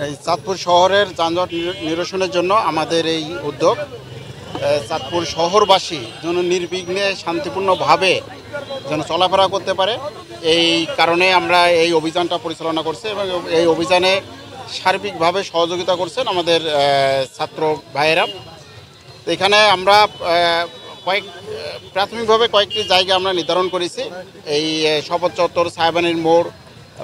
এই চাঁদপুর শহরের যানজট নিরসনের জন্য আমাদের এই উদ্যোগ। চাঁদপুর শহরবাসী যেন নির্বিঘ্নে শান্তিপূর্ণভাবে যেন চলাফেরা করতে পারে, এই কারণে আমরা এই অভিযানটা পরিচালনা করছি এবং এই অভিযানে সার্বিকভাবে সহযোগিতা করছেন আমাদের ছাত্র ভাইয়েরা। এখানে আমরা প্রাথমিকভাবে কয়েকটি জায়গা আমরা নির্ধারণ করেছি। এই শপথ চত্বর, সাহেবানীর মোড়,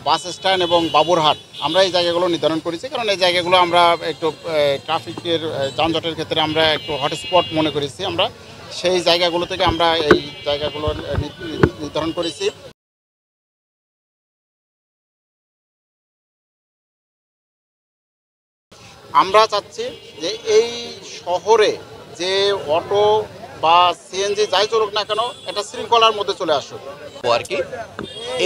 বাস স্ট্যান্ড এবং বাবুরহাট, আমরা এই জায়গাগুলো নির্ধারণ করেছি, কারণ এই জায়গাগুলো আমরা একটু ট্রাফিকের যানজটের ক্ষেত্রে আমরা একটু হটস্পট মনে করেছি। আমরা সেই জায়গাগুলো থেকে আমরা এই জায়গাগুলো নির্ধারণ করেছি। আমরা চাচ্ছি যে এই শহরে যে অটো বা সিএনজি যাই চলুক না কেন, এটা শৃঙ্খলার মধ্যে চলে আসুক আর কি।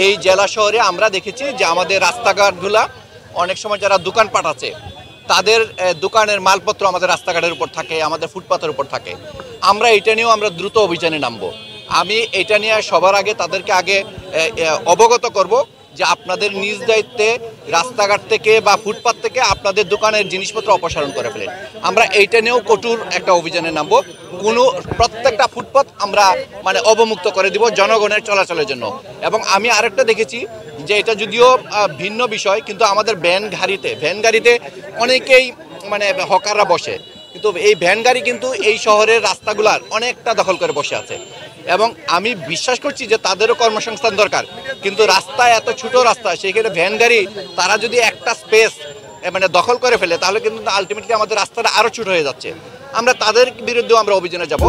এই জেলা শহরে আমরা দেখেছি যে আমাদের রাস্তাঘাটগুলা অনেক সময় যারা দোকানপাট আছে তাদের দোকানের মালপত্র আমাদের রাস্তাঘাটের উপর থাকে, আমাদের ফুটপাতের উপর থাকে। আমরা এটা নিয়েও আমরা দ্রুত অভিযানে নামবো। আমি এটা নিয়ে সবার আগে তাদেরকে অবগত করব যে আপনাদের নিজ দায়িত্বে রাস্তাঘাট থেকে বা ফুটপাত থেকে আপনাদের দোকানের জিনিসপত্র অপসারণ করে ফেলেন। আমরা এইটা নিয়েও কঠোর একটা অভিযানে নামবো। প্রত্যেকটা ফুটপাত আমরা অবমুক্ত করে দিব জনগণের চলাচলের জন্য। এবং আমি আরেকটা দেখেছি যে এটা যদিও ভিন্ন বিষয়, কিন্তু আমাদের ভ্যান গাড়িতে অনেকেই হকাররা বসে, কিন্তু এই ভ্যান গাড়ি কিন্তু এই শহরের রাস্তাগুলার অনেকটা দখল করে বসে আছে। এবং আমি বিশ্বাস করছি যে তাদেরও কর্মসংস্থান দরকার, কিন্তু রাস্তায় এত ছোট রাস্তা, সেখানে ভ্যান গাড়ি তারা যদি একটা স্পেস দখল করে ফেলে তাহলে কিন্তু আলটিমেটলি আমাদের রাস্তাটা আরও ছোট হয়ে যাচ্ছে। আমরা তাদের বিরুদ্ধেও আমরা অভিযানে যাব।